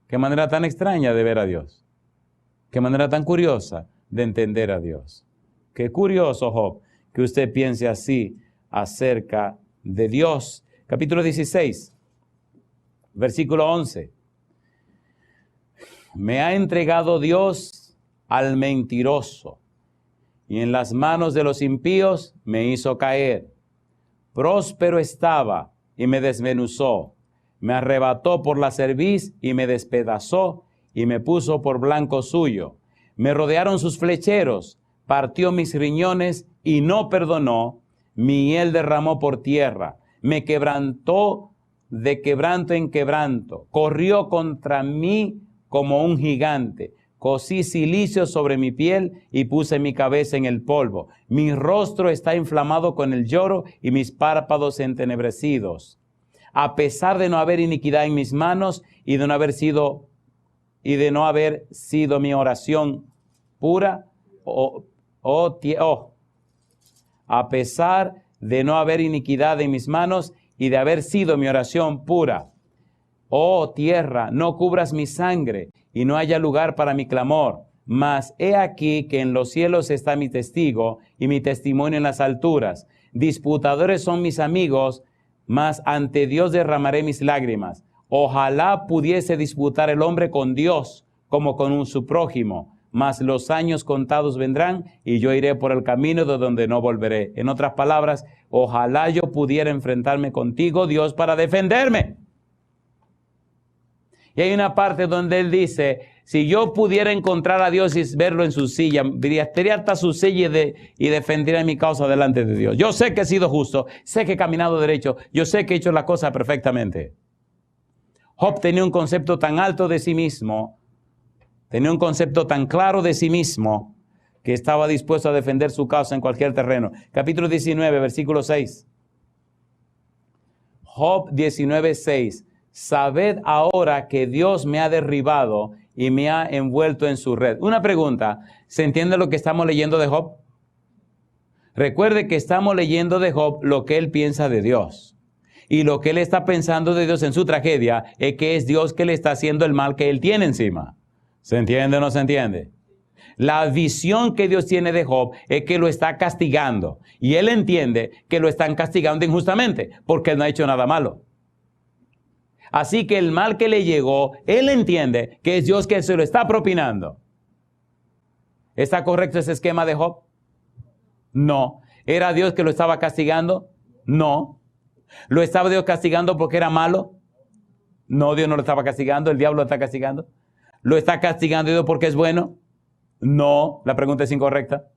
Qué manera tan extraña de ver a Dios. Qué manera tan curiosa de entender a Dios. Qué curioso, Job, que usted piense así acerca de Dios. Capítulo 16, versículo 11. Me ha entregado Dios al mentiroso, y en las manos de los impíos me hizo caer. Próspero estaba y me desmenuzó. Me arrebató por la cerviz y me despedazó y me puso por blanco suyo. Me rodearon sus flecheros, partió mis riñones y no perdonó. Mi hiel derramó por tierra. Me quebrantó de quebranto en quebranto. Corrió contra mí como un gigante. Cosí cilicio sobre mi piel y puse mi cabeza en el polvo. Mi rostro está inflamado con el lloro y mis párpados entenebrecidos. A pesar de no haber iniquidad en mis manos y de no haber sido mi oración pura, a pesar de no haber iniquidad en mis manos y de haber sido mi oración pura. Oh tierra, no cubras mi sangre y no haya lugar para mi clamor. Mas he aquí que en los cielos está mi testigo y mi testimonio en las alturas. Disputadores son mis amigos, mas ante Dios derramaré mis lágrimas. Ojalá pudiese disputar el hombre con Dios como con su prójimo. Mas los años contados vendrán y yo iré por el camino de donde no volveré. En otras palabras, ojalá yo pudiera enfrentarme contigo, Dios, para defenderme. Y hay una parte donde él dice, si yo pudiera encontrar a Dios y verlo en su silla, estaría hasta su silla y defendería mi causa delante de Dios. Yo sé que he sido justo, sé que he caminado derecho, yo sé que he hecho la cosa perfectamente. Job tenía un concepto tan alto de sí mismo, tenía un concepto tan claro de sí mismo, que estaba dispuesto a defender su causa en cualquier terreno. Capítulo 19, versículo 6. Job 19, 6. Sabed ahora que Dios me ha derribado y me ha envuelto en su red. Una pregunta, ¿se entiende lo que estamos leyendo de Job? Recuerde que estamos leyendo de Job lo que él piensa de Dios. Y lo que él está pensando de Dios en su tragedia es que es Dios que le está haciendo el mal que él tiene encima. ¿Se entiende o no se entiende? La visión que Dios tiene de Job es que lo está castigando. Y él entiende que lo están castigando injustamente porque él no ha hecho nada malo. Así que el mal que le llegó, él entiende que es Dios que se lo está propinando. ¿Está correcto ese esquema de Job? No. ¿Era Dios que lo estaba castigando? No. ¿Lo estaba Dios castigando porque era malo? No, Dios no lo estaba castigando, el diablo lo está castigando. ¿Lo está castigando Dios porque es bueno? No, la pregunta es incorrecta.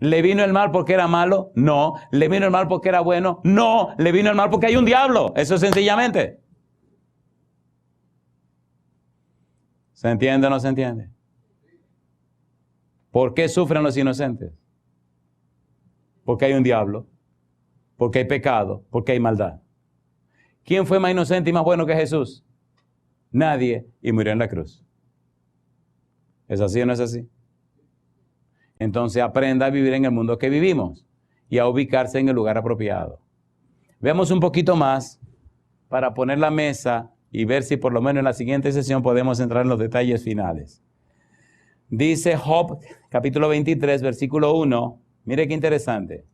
¿Le vino el mal porque era malo? No. ¿Le vino el mal porque era bueno? No. ¿Le vino el mal porque hay un diablo? Eso es sencillamente. ¿Se entiende o no se entiende? ¿Por qué sufren los inocentes? Porque hay un diablo, porque hay pecado, porque hay maldad. ¿Quién fue más inocente y más bueno que Jesús? Nadie, y murió en la cruz. ¿Es así o no es así? Entonces aprenda a vivir en el mundo que vivimos y a ubicarse en el lugar apropiado. Veamos un poquito más para poner la mesa y ver si por lo menos en la siguiente sesión podemos entrar en los detalles finales. Dice Job, capítulo 23, versículo 1. Mire qué interesante.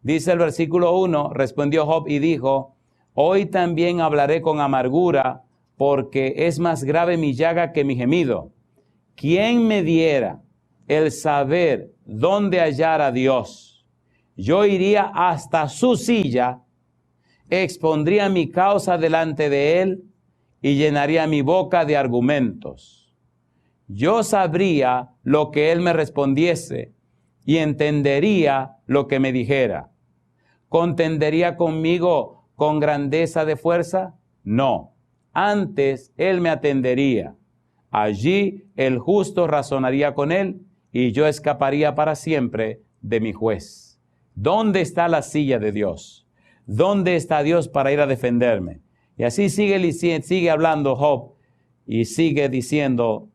Dice el versículo 1, respondió Job y dijo, hoy también hablaré con amargura, porque es más grave mi llaga que mi gemido. ¿Quién me diera el saber dónde hallar a Dios? Yo iría hasta su silla expondría mi causa delante de él y llenaría mi boca de argumentos. Yo sabría lo que él me respondiese y entendería lo que me dijera. ¿Contendería conmigo con grandeza de fuerza? No, antes él me atendería. Allí el justo razonaría con él y yo escaparía para siempre de mi juez. ¿Dónde está la silla de Dios? ¿Dónde está Dios para ir a defenderme? Y así sigue hablando Job y sigue diciendo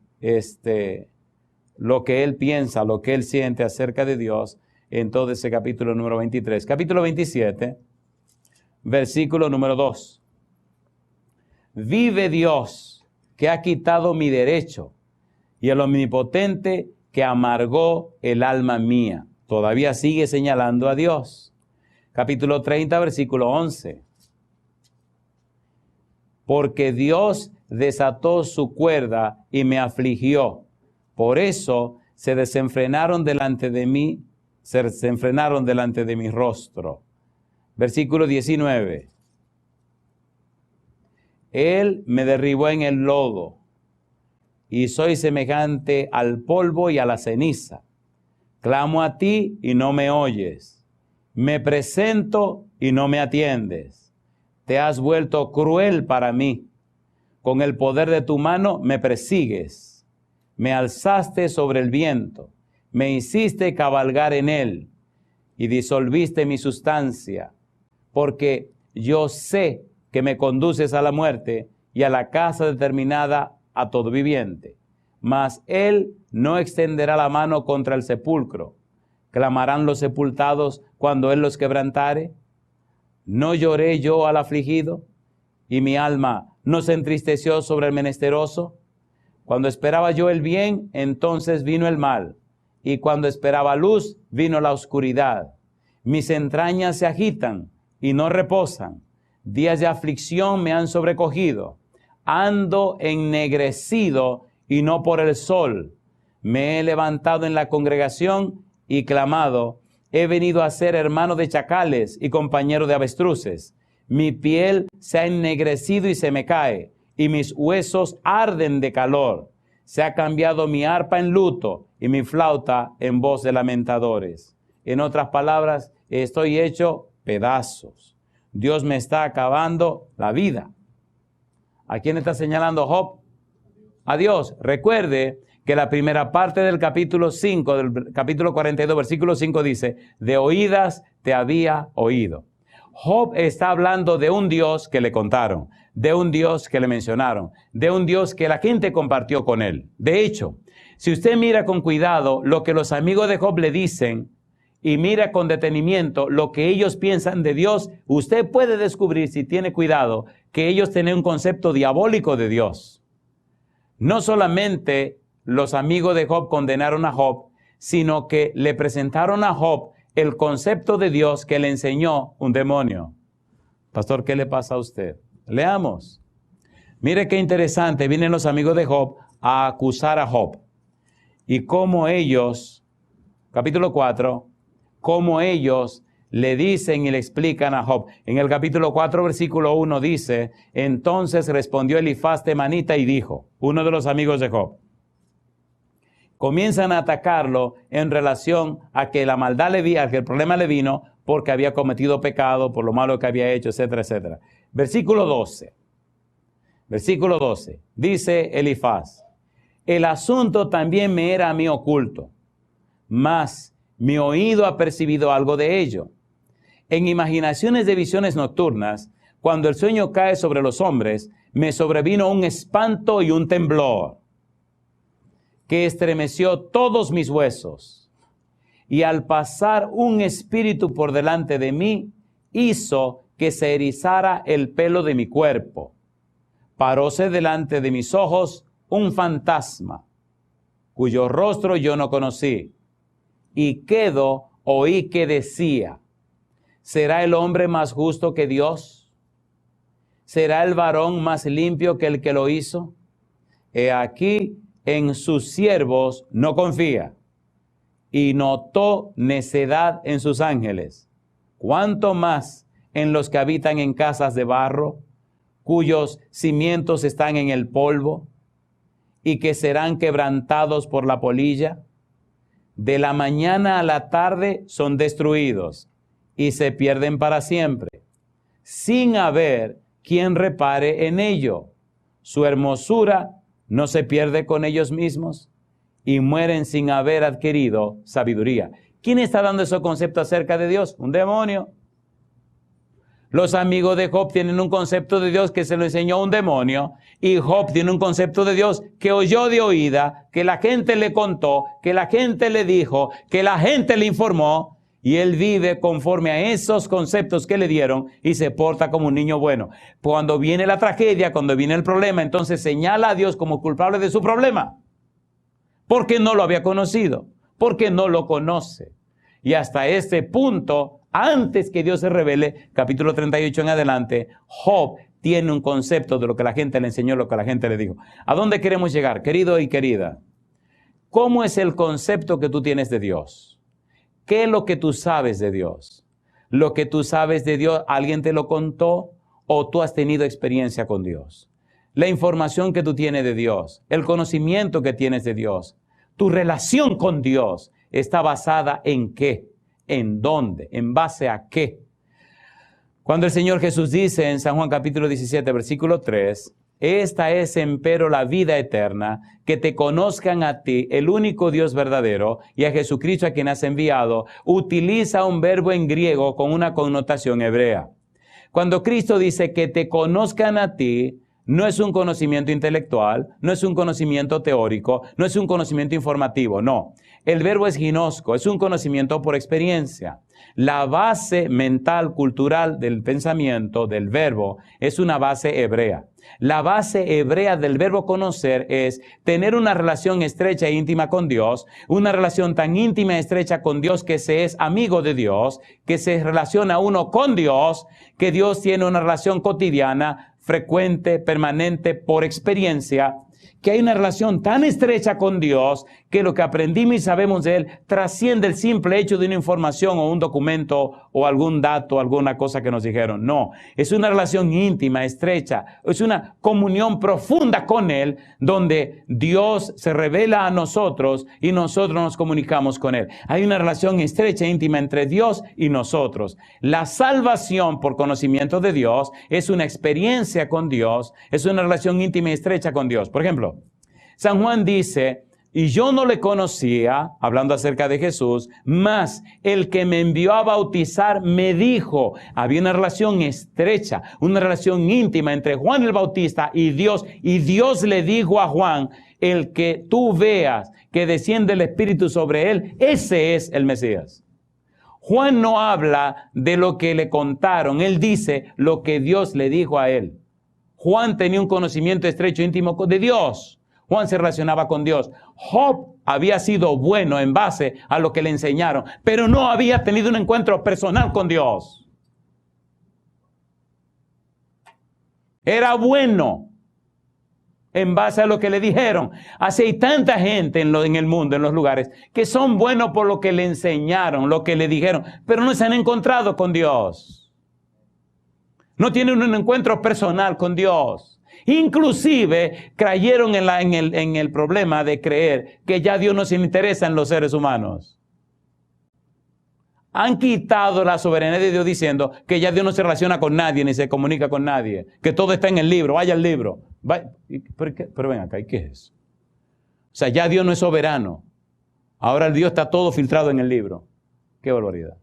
lo que él piensa, lo que él siente acerca de Dios en todo ese capítulo número 23. Capítulo 27, versículo número 2. Vive Dios, que ha quitado mi derecho, y el omnipotente que amargó el alma mía. Todavía sigue señalando a Dios. Capítulo 30, versículo 11. Porque Dios desató su cuerda y me afligió. Por eso se desenfrenaron delante de mí, se desenfrenaron delante de mi rostro. Versículo 19. Él me derribó en el lodo y soy semejante al polvo y a la ceniza. Clamo a ti y no me oyes. Me presento y no me atiendes. Te has vuelto cruel para mí. Con el poder de tu mano me persigues. Me alzaste sobre el viento. Me hiciste cabalgar en él y disolviste mi sustancia. Porque yo sé que me conduces a la muerte y a la casa determinada a todo viviente. Mas él no extenderá la mano contra el sepulcro. ¿Clamarán los sepultados cuando él los quebrantare? ¿No lloré yo al afligido? ¿Y mi alma no se entristeció sobre el menesteroso? Cuando esperaba yo el bien, entonces vino el mal. Y cuando esperaba luz, vino la oscuridad. Mis entrañas se agitan y no reposan. Días de aflicción me han sobrecogido. Ando ennegrecido y no por el sol. Me he levantado en la congregación y clamado. He venido a ser hermano de chacales y compañero de avestruces. Mi piel se ha ennegrecido y se me cae, y mis huesos arden de calor. Se ha cambiado mi arpa en luto y mi flauta en voz de lamentadores. En otras palabras, estoy hecho pedazos. Dios me está acabando la vida. ¿A quién está señalando Job? A Dios. Recuerde que la primera parte del capítulo 5, del capítulo 42, versículo 5 dice, de oídas te había oído. Job está hablando de un Dios que le contaron, de un Dios que le mencionaron, de un Dios que la gente compartió con él. De hecho, si usted mira con cuidado lo que los amigos de Job le dicen y mira con detenimiento lo que ellos piensan de Dios, usted puede descubrir, si tiene cuidado, que ellos tienen un concepto diabólico de Dios. No solamente los amigos de Job condenaron a Job, sino que le presentaron a Job el concepto de Dios que le enseñó un demonio. Pastor, ¿qué le pasa a usted? Leamos. Mire qué interesante, vienen los amigos de Job a acusar a Job. Y cómo ellos, capítulo 4, cómo ellos le dicen y le explican a Job. En el capítulo 4, versículo 1 dice, entonces respondió Elifaz temanita y dijo, uno de los amigos de Job, comienzan a atacarlo en relación a que la maldad le vino, a que el problema le vino porque había cometido pecado, por lo malo que había hecho, etcétera, etcétera. Versículo 12. Versículo 12. Dice Elifaz, el asunto también me era a mí oculto, mas mi oído ha percibido algo de ello. En imaginaciones de visiones nocturnas, cuando el sueño cae sobre los hombres, me sobrevino un espanto y un temblor que estremeció todos mis huesos. Y al pasar un espíritu por delante de mí, hizo que se erizara el pelo de mi cuerpo. Paróse delante de mis ojos un fantasma, cuyo rostro yo no conocí. Y quedo, oí que decía, ¿será el hombre más justo que Dios? ¿Será el varón más limpio que el que lo hizo? He aquí, en sus siervos no confía, y notó necedad en sus ángeles. ¿Cuánto más en los que habitan en casas de barro, cuyos cimientos están en el polvo y que serán quebrantados por la polilla? De la mañana a la tarde son destruidos y se pierden para siempre, sin haber quien repare en ello. Su hermosura no se pierde con ellos mismos y mueren sin haber adquirido sabiduría. ¿Quién está dando esos conceptos acerca de Dios? Un demonio. Los amigos de Job tienen un concepto de Dios que se lo enseñó un demonio, y Job tiene un concepto de Dios que oyó de oída, que la gente le contó, que la gente le dijo, que la gente le informó, y él vive conforme a esos conceptos que le dieron y se porta como un niño bueno. Cuando viene la tragedia, cuando viene el problema, entonces señala a Dios como culpable de su problema, porque no lo había conocido, porque no lo conoce. Y hasta este punto, antes que Dios se revele, capítulo 38 en adelante, Job tiene un concepto de lo que la gente le enseñó, lo que la gente le dijo. ¿A dónde queremos llegar, querido y querida? ¿Cómo es el concepto que tú tienes de Dios? ¿Qué es lo que tú sabes de Dios? ¿Lo que tú sabes de Dios, alguien te lo contó o tú has tenido experiencia con Dios? La información que tú tienes de Dios, el conocimiento que tienes de Dios, tu relación con Dios, ¿está basada en qué? ¿En dónde? ¿En base a qué? Cuando el Señor Jesús dice en San Juan capítulo 17, versículo 3, esta es empero la vida eterna, que te conozcan a ti, el único Dios verdadero, y a Jesucristo a quien has enviado, utiliza un verbo en griego con una connotación hebrea. Cuando Cristo dice que te conozcan a ti, no es un conocimiento intelectual, no es un conocimiento teórico, no es un conocimiento informativo, no. El verbo es ginosco, es un conocimiento por experiencia. La base mental, cultural del pensamiento, del verbo, es una base hebrea. La base hebrea del verbo conocer es tener una relación estrecha e íntima con Dios, una relación tan íntima y estrecha con Dios que se es amigo de Dios, que se relaciona uno con Dios, que Dios tiene una relación cotidiana, frecuente, permanente, por experiencia, que hay una relación tan estrecha con Dios que lo que aprendimos y sabemos de Él trasciende el simple hecho de una información o un documento o algún dato, alguna cosa que nos dijeron. No, es una relación íntima, estrecha, es una comunión profunda con Él, donde Dios se revela a nosotros y nosotros nos comunicamos con Él. Hay una relación estrecha e íntima entre Dios y nosotros. La salvación por conocimiento de Dios es una experiencia con Dios, es una relación íntima y estrecha con Dios. Por ejemplo, San Juan dice, y yo no le conocía, hablando acerca de Jesús, mas el que me envió a bautizar me dijo. Había una relación estrecha, una relación íntima entre Juan el Bautista y Dios le dijo a Juan, el que tú veas que desciende el Espíritu sobre él, ese es el Mesías. Juan no habla de lo que le contaron, él dice lo que Dios le dijo a él. Juan tenía un conocimiento estrecho, íntimo de Dios. Juan se relacionaba con Dios. Job había sido bueno en base a lo que le enseñaron, pero no había tenido un encuentro personal con Dios. Era bueno en base a lo que le dijeron. Así hay tanta gente en el mundo, en los lugares, que son buenos por lo que le enseñaron, lo que le dijeron, pero no se han encontrado con Dios. No tienen un encuentro personal con Dios. Inclusive cayeron en el problema de creer que ya Dios no se interesa en los seres humanos. Han quitado la soberanía de Dios diciendo que ya Dios no se relaciona con nadie ni se comunica con nadie, que todo está en el libro, vaya al libro. Pero ven acá, ¿y qué es eso? O sea, ya Dios no es soberano. Ahora el Dios está todo filtrado en el libro. ¡Qué barbaridad!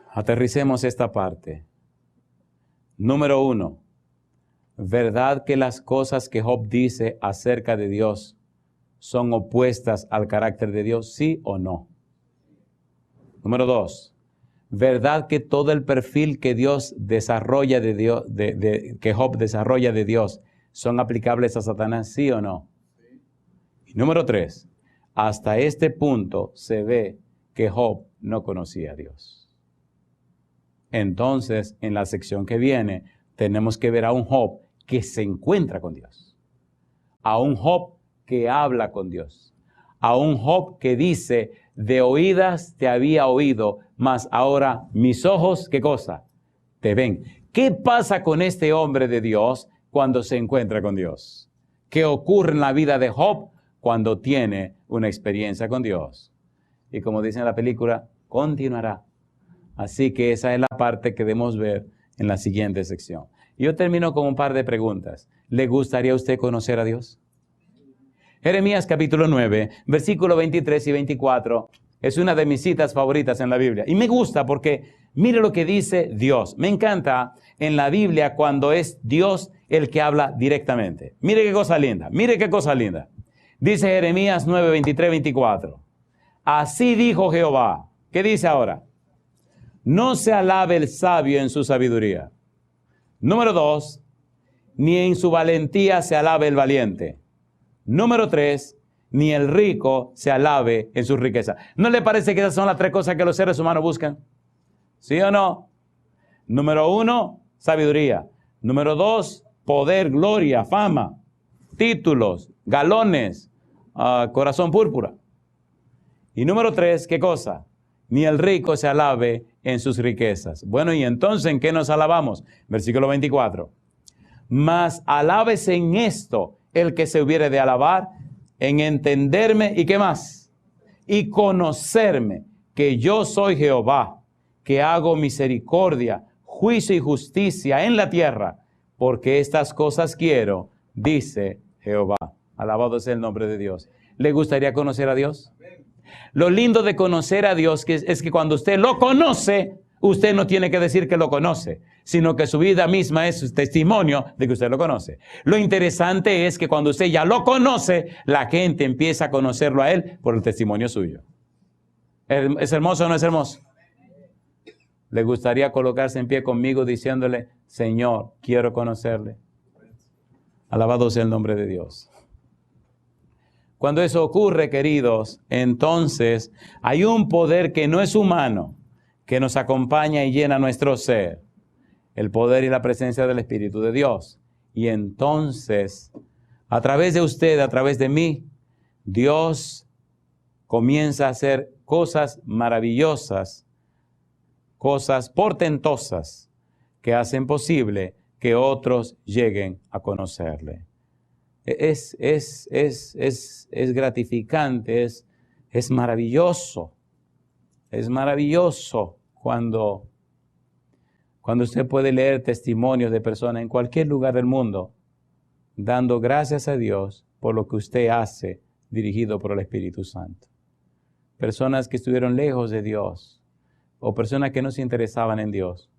Aterricemos esta parte. Número 1. ¿Verdad que las cosas que Job dice acerca de Dios son opuestas al carácter de Dios? ¿Sí o no? Número 2. ¿Verdad que todo el perfil que Dios desarrolla de Dios, que Job desarrolla de Dios, son aplicables a Satanás? ¿Sí o no? Y número 3. Hasta este punto se ve que Job no conocía a Dios. Entonces, en la sección que viene, tenemos que ver a un Job que se encuentra con Dios, a un Job que habla con Dios, a un Job que dice, de oídas te había oído, mas ahora mis ojos, ¿qué cosa? Te ven. ¿Qué pasa con este hombre de Dios cuando se encuentra con Dios? ¿Qué ocurre en la vida de Job cuando tiene una experiencia con Dios? Y como dice en la película, continuará. Así que esa es la parte que debemos ver en la siguiente sección. Yo termino con un par de preguntas. ¿Le gustaría a usted conocer a Dios? Jeremías capítulo 9, versículo 23 y 24, es una de mis citas favoritas en la Biblia. Y me gusta porque mire lo que dice Dios. Me encanta en la Biblia cuando es Dios el que habla directamente. Mire qué cosa linda, mire qué cosa linda. Dice Jeremías 9, 23, 24. Así dijo Jehová. ¿Qué dice ahora? No se alabe el sabio en su sabiduría. Número 2, ni en su valentía se alabe el valiente. Número 3, ni el rico se alabe en su riqueza. ¿No le parece que esas son las tres cosas que los seres humanos buscan? ¿Sí o no? Número 1, sabiduría. Número 2, poder, gloria, fama, títulos, galones, corazón púrpura. Y número 3, ¿qué cosa? Ni el rico se alabe en sus riquezas. Bueno, ¿y entonces en qué nos alabamos? Versículo 24. Mas alábese en esto el que se hubiere de alabar, en entenderme, ¿y qué más? Y conocerme, que yo soy Jehová, que hago misericordia, juicio y justicia en la tierra, porque estas cosas quiero, dice Jehová. Alabado sea el nombre de Dios. ¿Le gustaría conocer a Dios? Lo lindo de conocer a Dios es que cuando usted lo conoce, usted no tiene que decir que lo conoce, sino que su vida misma es testimonio de que usted lo conoce. Lo interesante es que cuando usted ya lo conoce, la gente empieza a conocerlo a Él por el testimonio suyo. ¿Es hermoso o no es hermoso? ¿Le gustaría colocarse en pie conmigo diciéndole, Señor, quiero conocerle? Alabado sea el nombre de Dios. Cuando eso ocurre, queridos, entonces hay un poder que no es humano, que nos acompaña y llena nuestro ser. El poder y la presencia del Espíritu de Dios. Y entonces, a través de usted, a través de mí, Dios comienza a hacer cosas maravillosas, cosas portentosas, que hacen posible que otros lleguen a conocerle. Es gratificante, es maravilloso. Es maravilloso cuando usted puede leer testimonios de personas en cualquier lugar del mundo, dando gracias a Dios por lo que usted hace, dirigido por el Espíritu Santo. Personas que estuvieron lejos de Dios, o personas que no se interesaban en Dios.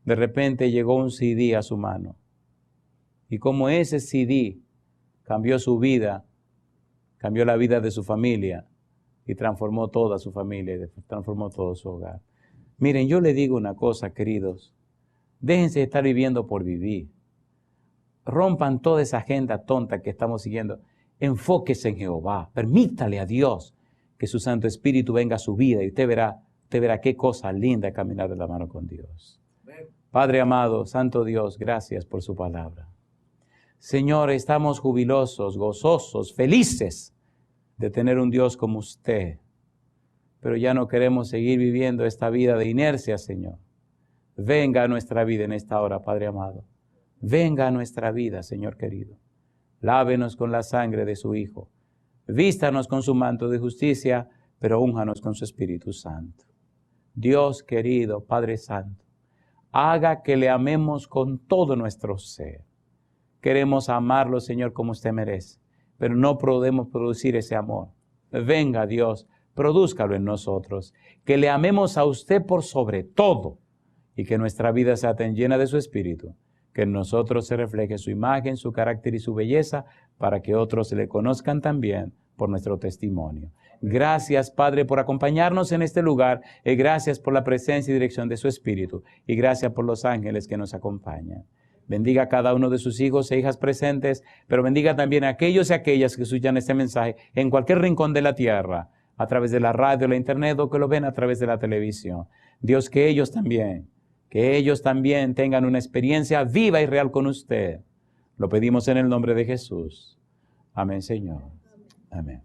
De repente llegó un CD a su mano. Y como ese CD cambió su vida, cambió la vida de su familia y transformó toda su familia, transformó todo su hogar. Miren, yo le digo una cosa, queridos. Déjense de estar viviendo por vivir. Rompan toda esa agenda tonta que estamos siguiendo. Enfóquese en Jehová. Permítale a Dios que su Santo Espíritu venga a su vida y usted verá qué cosa linda caminar de la mano con Dios. Padre amado, Santo Dios, gracias por su palabra. Señor, estamos jubilosos, gozosos, felices de tener un Dios como usted. Pero ya no queremos seguir viviendo esta vida de inercia, Señor. Venga a nuestra vida en esta hora, Padre amado. Venga a nuestra vida, Señor querido. Lávenos con la sangre de su Hijo. Vístanos con su manto de justicia, pero únjanos con su Espíritu Santo. Dios querido, Padre Santo, haga que le amemos con todo nuestro ser. Queremos amarlo, Señor, como usted merece, pero no podemos producir ese amor. Venga, Dios, prodúzcalo en nosotros. Que le amemos a usted por sobre todo y que nuestra vida sea tan llena de su Espíritu, que en nosotros se refleje su imagen, su carácter y su belleza, para que otros le conozcan también por nuestro testimonio. Gracias, Padre, por acompañarnos en este lugar, y gracias por la presencia y dirección de su Espíritu, y gracias por los ángeles que nos acompañan. Bendiga a cada uno de sus hijos e hijas presentes, pero bendiga también a aquellos y aquellas que escuchan este mensaje en cualquier rincón de la tierra, a través de la radio, la internet, o que lo ven a través de la televisión. Dios, que ellos también tengan una experiencia viva y real con usted. Lo pedimos en el nombre de Jesús. Amén, Señor. Amén.